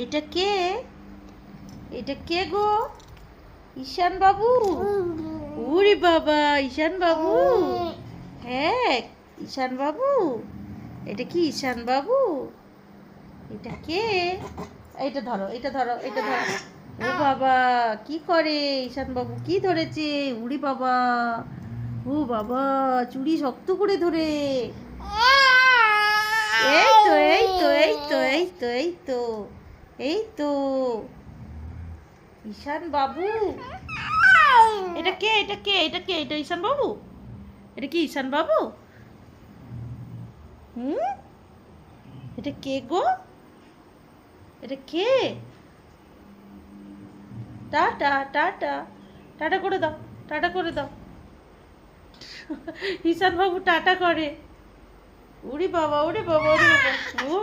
এটা কে? এটা কে গো? ঈশান বাবু? ওরে বাবা, ঈশান বাবু? হ্যাঁ, ঈশান বাবু। এটা কি ঈশান বাবু? এটা কে? এটা ধরো, এটা ধরো, এটা ধরো। ও বাবা, কি করে ঈশান বাবু? কি ধরেছে? উড়ি বাবা, ও বাবা, চুড়ি শক্ত করে ধরে। এই তো, এই তো, এই তো, এই তো, এই তো, এই তো ঈশান বাবু। এটা কে? এটা কে? এটা কে? এটা ঈশান বাবু? এটা কি ঈশান বাবু? হুম, এটা কে গো? এটা কে? টাটা, টাটা, টাটা করে দাও, টাটা করে দাও। ঈশান বাবু টাটা করে। ওরে বাবা, ওরে বাবা, ওরে বাবা, ও